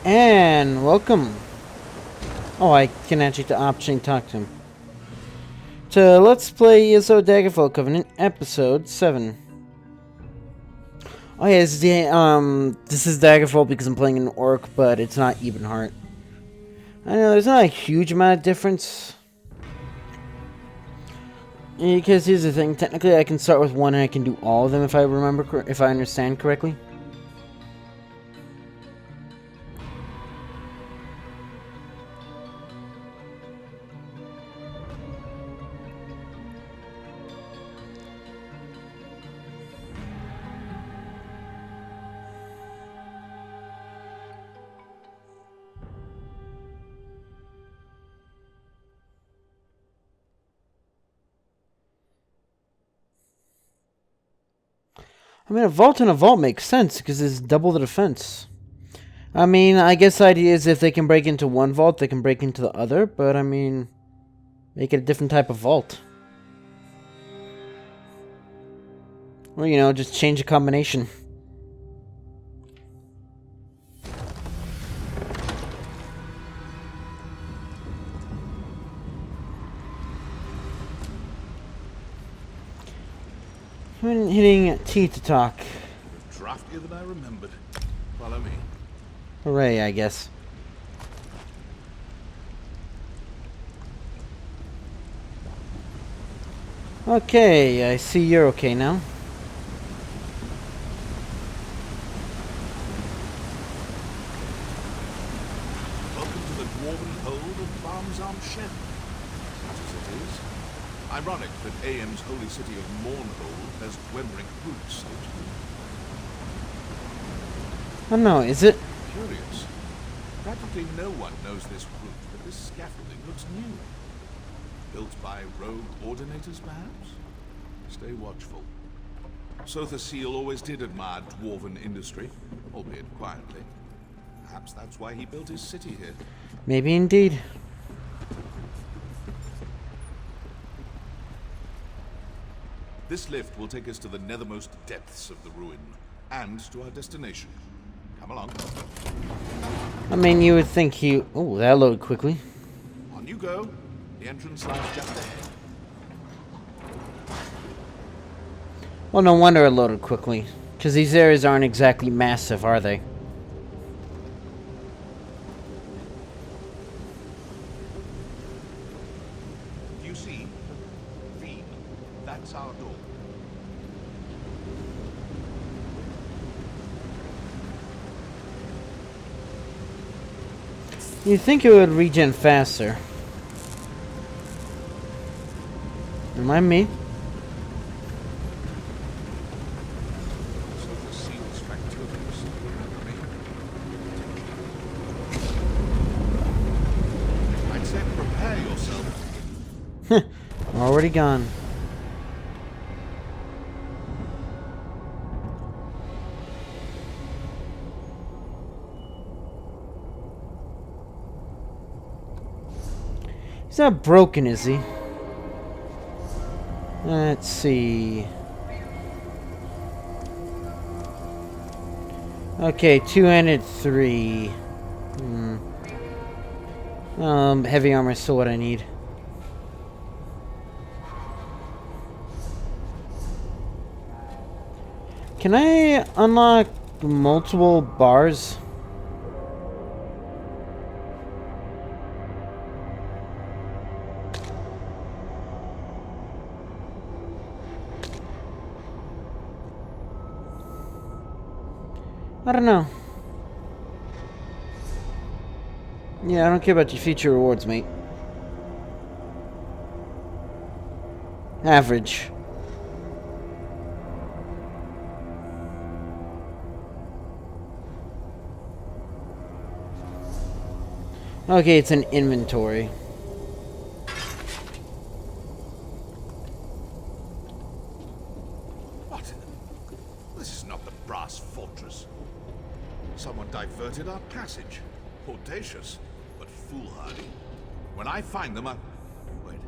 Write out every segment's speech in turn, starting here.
And welcome. Oh, I can actually option talk to him. To Let's Play ESO Daggerfall Covenant, Episode 7. Oh yeah, this is Daggerfall because I'm playing an orc, but it's not even heart. I know there's not a huge amount of difference. Because here's the thing, technically I can start with one and I can do all of them if I remember, if I understand correctly. I mean, a vault and a vault makes sense because it's double the defense. I mean, I guess the idea is if they can break into one vault, they can break into the other, but I mean, make it a different type of vault. Or, you know, just change the combination. I'm hitting T to talk. Draftier than I remembered. Follow me. Hooray, I guess. Okay, I see you're okay now. Welcome to the dwarven hold of Barmsarm Shed. Such as it is. Ironic that AM's holy city of Mournhold has Gwemric roots, don't you think? Oh no, is it? Curious. Practically no one knows this route, but this scaffolding looks new. Built by rogue ordinators, perhaps? Stay watchful. Sotha Seal always did admire dwarven industry, albeit quietly. Perhaps that's why he built his city here. Maybe indeed. This lift will take us to the nethermost depths of the ruin, and to our destination. Come along. I mean, you would think he... Oh, that loaded quickly. On you go. The entrance lies just ahead. Well, no wonder it loaded quickly. Because these areas aren't exactly massive, are they? You see? V. That's our door. You'd think it would regen faster. Remind me. Sotha Seal's factories. I'd say prepare yourself. Already gone. He's not broken, is he? Let's see. Okay, 2-handed 3. Heavy armor is still what I need. Can I unlock multiple bars? I don't know. Yeah, I don't care about your future rewards, mate. Average. Okay, it's an inventory. What? This is not the brass fortress. Someone diverted our passage. Audacious, but foolhardy. When I find them, wait.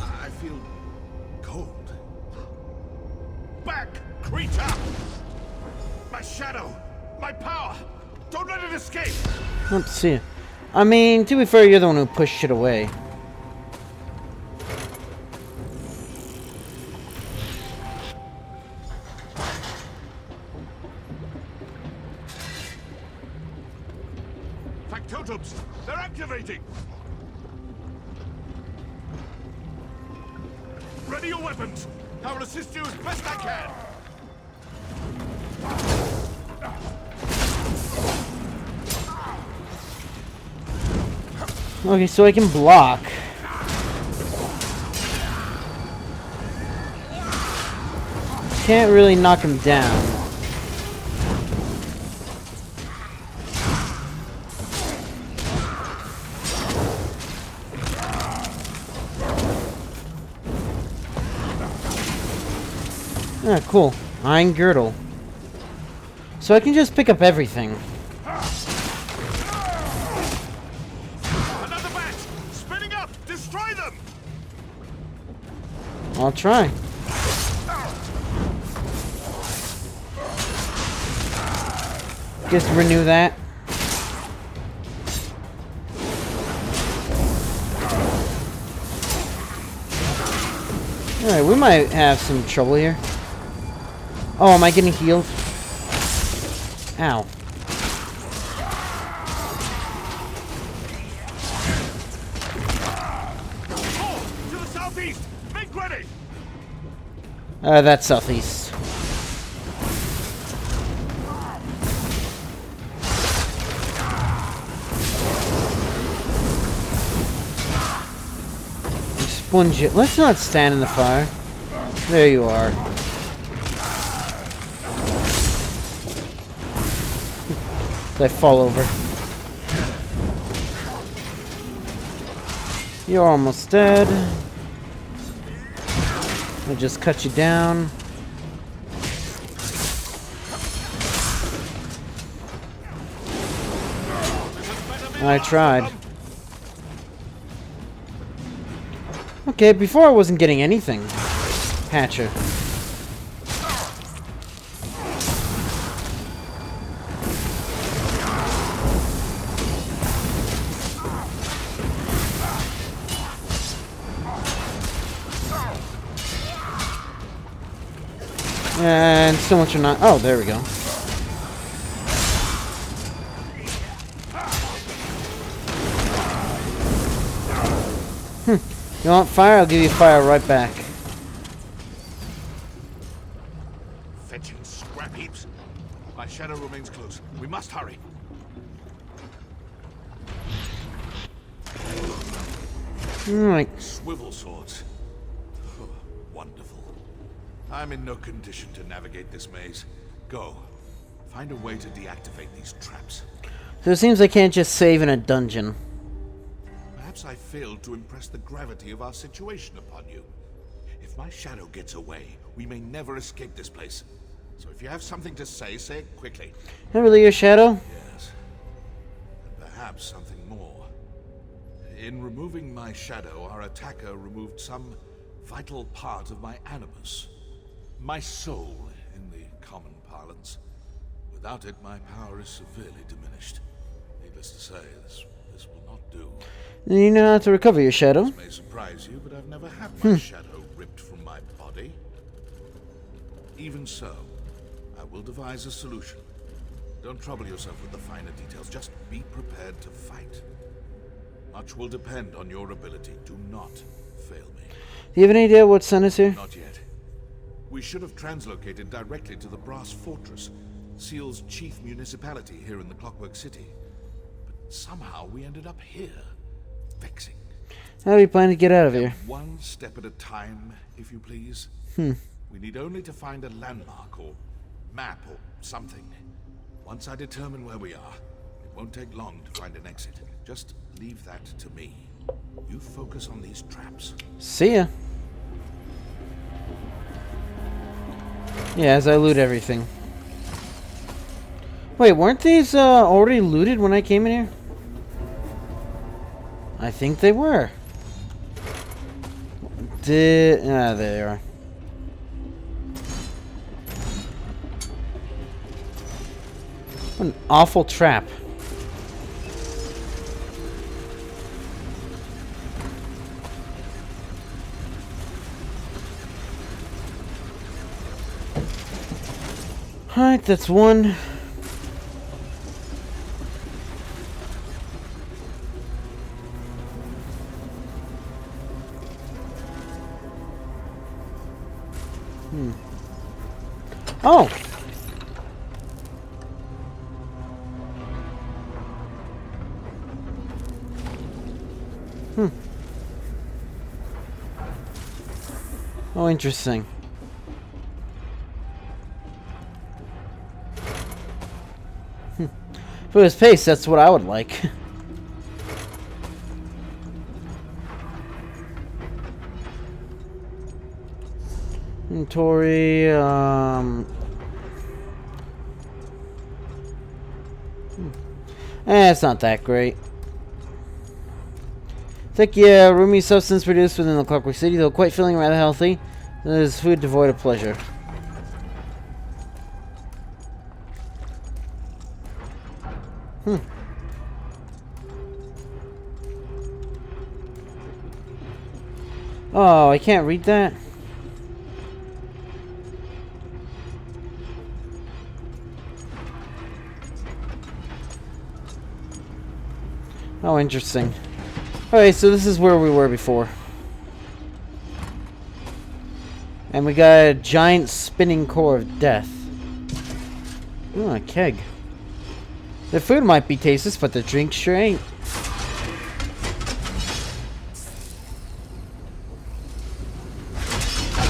I feel cold. Back, creature! My shadow! My power! Don't let it escape! Let's see. I mean, to be fair, you're the one who pushed it away. Factotums! They're activating! Ready your weapons! I will assist you as best I can! Okay, so I can block. Can't really knock him down. Ah, cool. Iron Girdle. So I can just pick up everything. Another batch! Spinning up! Destroy them! I'll try. Just renew that. Alright, we might have some trouble here. Oh, am I getting healed? Ow. Oh, to the southeast! Make ready! That's southeast. Sponge it. Let's not stand in the fire. There you are. I fall over. You're almost dead. I just cut you down. I tried. Okay, before I wasn't getting anything. Hatcher. And so much or not. Oh, there we go. You want fire? I'll give you fire right back. Fetching scrap heaps. My shadow remains close. We must hurry. Alright. Swivel swords. Oh, wonderful. I'm in no condition to navigate this maze. Go. Find a way to deactivate these traps. So it seems I can't just save in a dungeon. Perhaps I failed to impress the gravity of our situation upon you. If my shadow gets away, we may never escape this place. So if you have something to say it quickly. Is that really your shadow? Yes. And perhaps something more. In removing my shadow, our attacker removed some vital part of my animus. My soul, in the common parlance. Without it, my power is severely diminished. Needless to say, this will not do. You know how to recover your shadow. This may surprise you, but I've never had my shadow ripped from my body. Even so, I will devise a solution. Don't trouble yourself with the finer details. Just be prepared to fight. Much will depend on your ability. Do not fail me. Do you have any idea what sun is here? Not yet. We should have translocated directly to the Brass Fortress, Seal's chief municipality here in the Clockwork City. But somehow we ended up here. Vexing. How do you plan to get out of here? One step at a time, if you please. We need only to find a landmark or map or something. Once I determine where we are, it won't take long to find an exit. Just leave that to me. You focus on these traps. See ya. Yeah, as I loot everything. Wait, weren't these already looted when I came in here? I think they were. There they are. What an awful trap. Alright, that's one. Oh! Oh, interesting. For his pace, that's what I would like. Inventory, it's not that great. Thick, yeah, roomy substance produced within the Clockwork City, though quite feeling rather healthy. It is food devoid of pleasure. Oh, I can't read that? Oh, interesting. Okay, so this is where we were before. And we got a giant spinning core of death. Ooh, a keg. The food might be tasteless, but the drink sure ain't.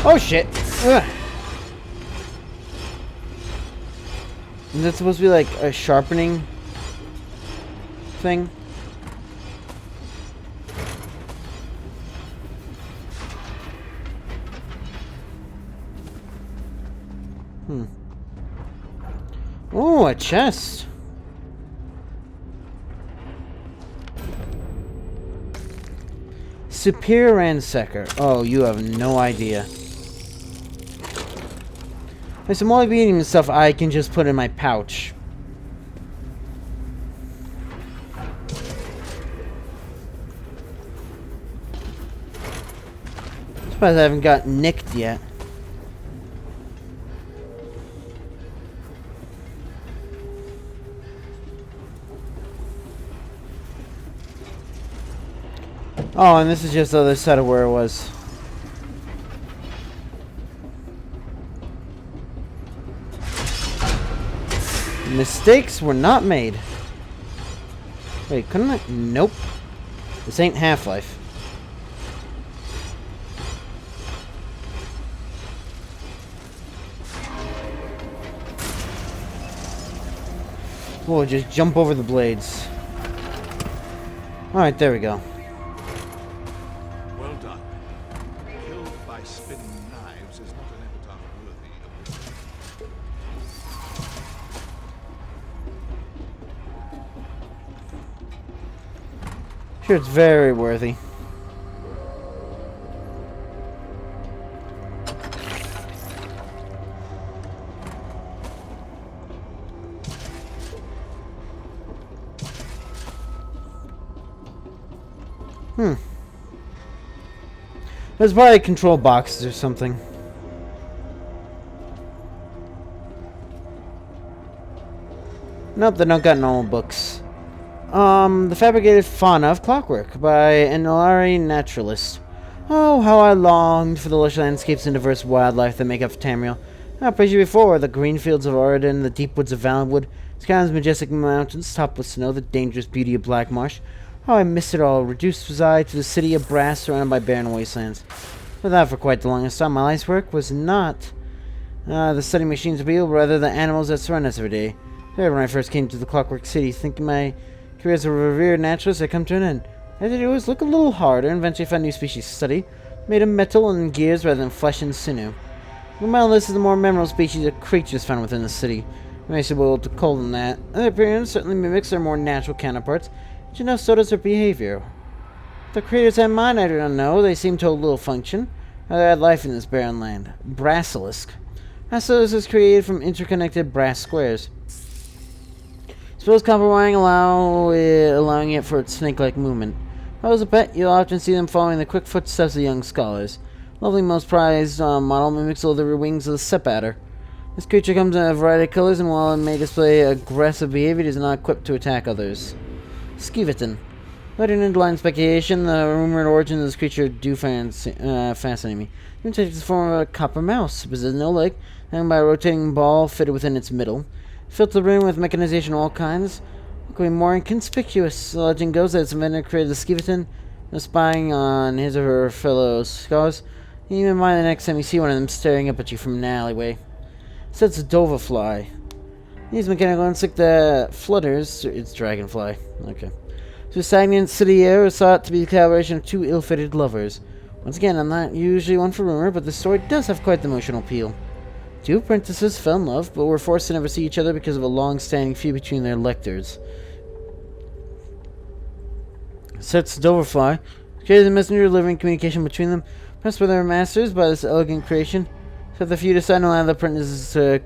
Oh shit! Ugh. Is that supposed to be like a sharpening thing? Oh, a chest. Superior Ransacker. Oh, you have no idea. There's some only beating stuff I can just put in my pouch. I'm surprised I haven't got nicked yet. Oh, and this is just the other side of where it was. Mistakes were not made. Wait, couldn't I? Nope. This ain't Half-Life. We'll just jump over the blades. Alright, there we go. Well done. Killed by spinning knives is not an epitaph worthy of... Sure, it's very worthy. There's probably control boxes or something. Nope, they don't got normal books. The Fabricated Fauna of Clockwork by an Ilari naturalist. Oh, how I longed for the lush landscapes and diverse wildlife that make up Tamriel. I've praised you before, the green fields of Oredan, the deep woods of Valenwood, Skyland's majestic mountains topped with snow, the dangerous beauty of Black Marsh. Oh, I missed it all, reduced was I to the city of brass surrounded by barren wastelands. But that for quite the longest time, my life's work was not the studying machines of people, but rather the animals that surround us every day. When I first came to the Clockwork City, thinking my career as a revered naturalist had come to an end. I had to do was look a little harder and eventually found new species to study, made of metal and gears rather than flesh and sinew. On my list is the more memorable species of creatures found within the city. It may seem a little too cold than that. Their appearance certainly mimics their more natural counterparts, but you know, so does their behavior. The creators had mine, I do not know. They seem to hold little function. They had life in this barren land. Brassilisk. Brassilisk is created from interconnected brass squares. Suppose copper wiring allowing it for its snake-like movement. If I was a pet, you'll often see them following the quick footsteps of young scholars. Lovely, most prized model mimics all the wings of the step adder. This creature comes in a variety of colors, and while it may display aggressive behavior, it is not equipped to attack others. Skiveton. Without an underlying speculation, the rumored origin of this creature do fascinate me. It takes the form of a copper mouse, possesses no leg, hanging by a rotating ball fitted within its middle. Filled the room with mechanization of all kinds. What could be more inconspicuous? The legend goes that its inventor created the Skiveton, spying on his or her fellow scholars. You even mind the next time you see one of them staring up at you from an alleyway. So it's a Daggerfall. These mechanical insect that flutters. It's dragonfly. Okay. So stagnant city air is thought to be the collaboration of two ill-fated lovers. Once again, I'm not usually one for rumor, but the story does have quite the emotional appeal. Two apprentices fell in love, but were forced to never see each other because of a long-standing feud between their lectors. Sets Daggerfall created the messenger delivering communication between them, impressed by their masters by this elegant creation. So the few decided to allow the apprentices to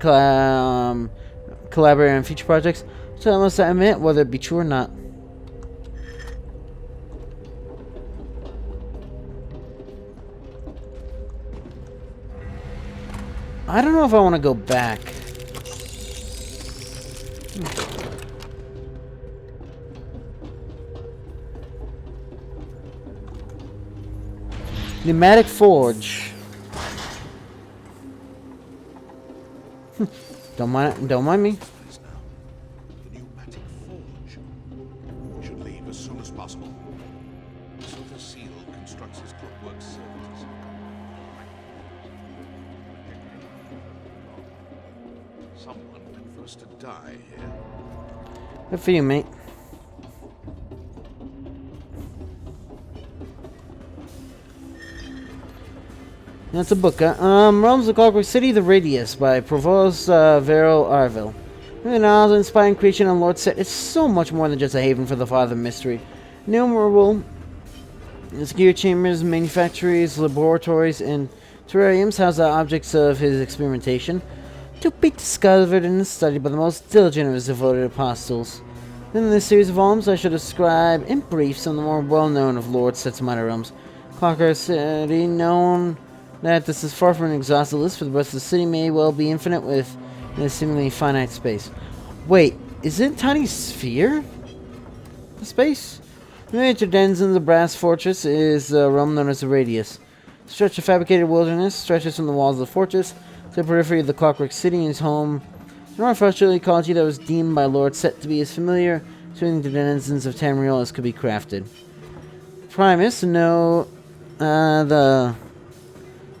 collaborate on future projects, so I must admit whether it be true or not. I don't know if I want to go back. Pneumatic forge. Don't mind me. The pneumatic forge. We should leave as soon as possible. So the seal constructs his clockwork services. Someone prefers to die here. Good for you, mate. That's a book. Realms of Clockwork City, The Radius by Provost Vero Arville. The knowledge inspiring creation on Lord Set is so much more than just a haven for the Father of Mystery. Innumerable secure chambers, manufactories, laboratories, and terrariums house the objects of his experimentation, to be discovered and studied by the most diligent of his devoted apostles. In this series of volumes, I shall describe in brief some of the more well-known of Lord Set's minor realms. Clockwork City, known that this is far from an exhaustive list, for the rest of the city may well be infinite with a seemingly finite space. Wait, is it a tiny sphere? The space? The miniature denizens of Brass Fortress is a realm known as the Radius. A stretch of fabricated wilderness stretches from the walls of the fortress to the periphery of the Clockwork City and is home to an artificial ecology that was deemed by Lord Set to be as familiar to the denizens of Tamriel as could be crafted. Primus, the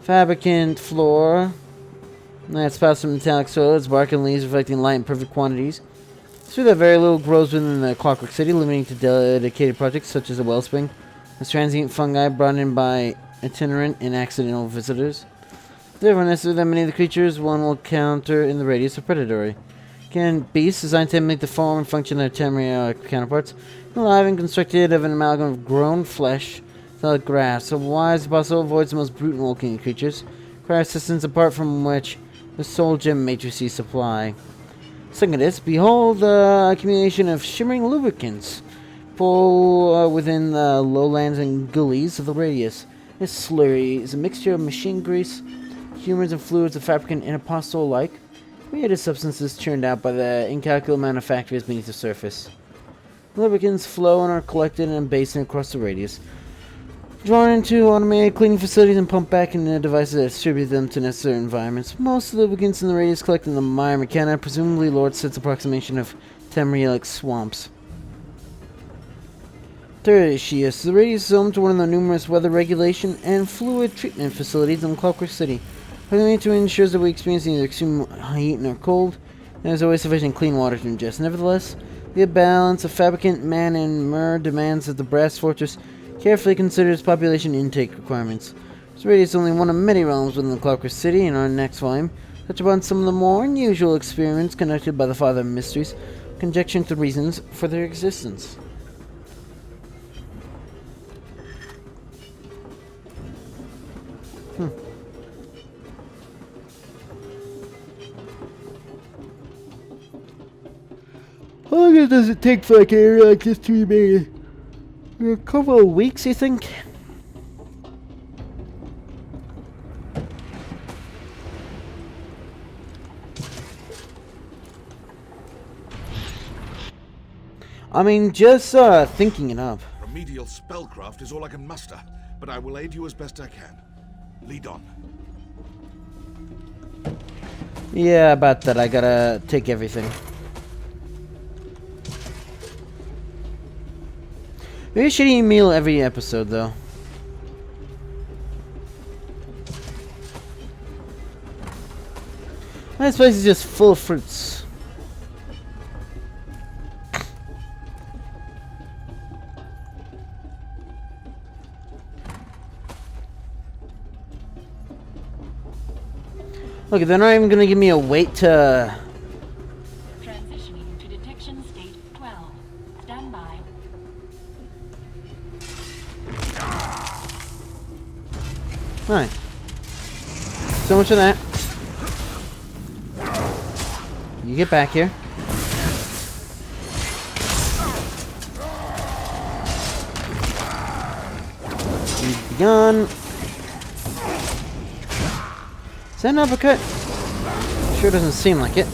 fabricant floor that spouts from metallic soil, its bark and leaves reflecting light in perfect quantities. Through that very little grows within the Clockwork City, limiting to dedicated projects such as a wellspring, as transient fungi brought in by itinerant and accidental visitors. The difference is that many of the creatures one will encounter in the Radius are predatory. Beasts designed to imitate the form and function of their Tamriel counterparts, alive and constructed of an amalgam of grown flesh, like grass, so wise as possible avoids the most brutal looking creatures, require assistance apart from which the sole gem matrices supply. Second is, behold the accumulation of shimmering lubricants pull within the lowlands and gullies of the Radius. This slurry is a mixture of machine grease, humors and fluids of fabricant and apostle alike, created substances churned out by the incalculable amount of factories beneath the surface. The lubricants flow and are collected in a basin across the Radius, drawn into automated cleaning facilities and pumped back into devices that distribute them to necessary environments. Most of the lubricants in the Radius collect in the Mire Mechana, presumably Lord Set's approximation of Tamrielic swamps. Tertius. The Radius is home to one of the numerous weather regulation and fluid treatment facilities in Clockwork City. Primarily to ensure that we experience neither extreme heat nor cold, there is always sufficient clean water to ingest. Nevertheless, the balance of fabricant, man, and mer demands that the Brass Fortress carefully considers population intake requirements. This Radius is only one of many realms within the Clockwork City. In our next volume, touch upon some of the more unusual experiments conducted by the Father of Mysteries, conjecturing the reasons for their existence. How long does it take for like an area like this to be made? A couple of weeks, you think? I mean, just thinking it up. Remedial spellcraft is all I can muster, but I will aid you as best I can. Lead on. Yeah, about that. I gotta take everything. Maybe I should eat a meal every episode, though. This place is just full of fruits. Okay, they're not even gonna give me a wait to... Transitioning to detection state 12. Stand by. Alright. So much of that. You get back here. He's gone. Is that an uppercut? Sure doesn't seem like it.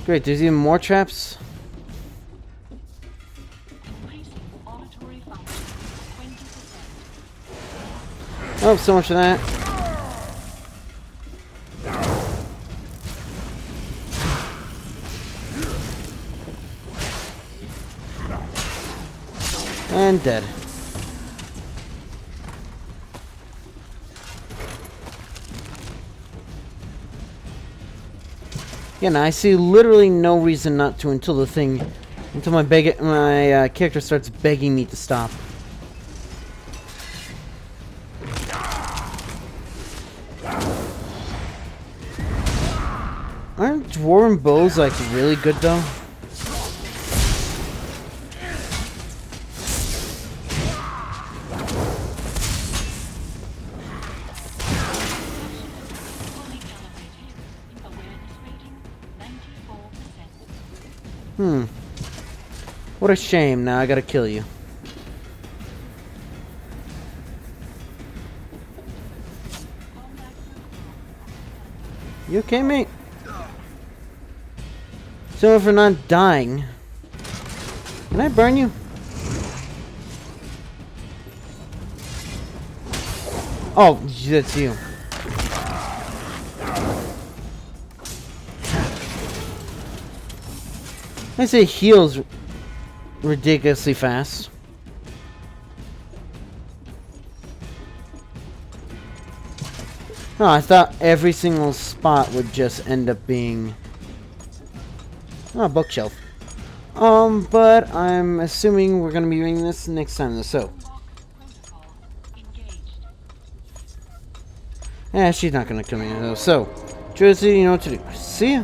Great, there's even more traps. Increasing auditory function 20%. Oh, so much of that. And dead. Yeah, now I see literally no reason not to until my character starts begging me to stop. Aren't dwarven bows like really good though? Fully calibrated. Awareness rating 94%. What a shame. Now I gotta kill you. You okay, mate? So if we're not dying, can I burn you? Oh, that's you. I say heals ridiculously fast. Oh, I thought every single spot would just end up being a bookshelf. But I'm assuming we're gonna be doing this next time. So, Protocol engaged. she's not gonna kill me though. So, Jersey, you know what to do. See ya.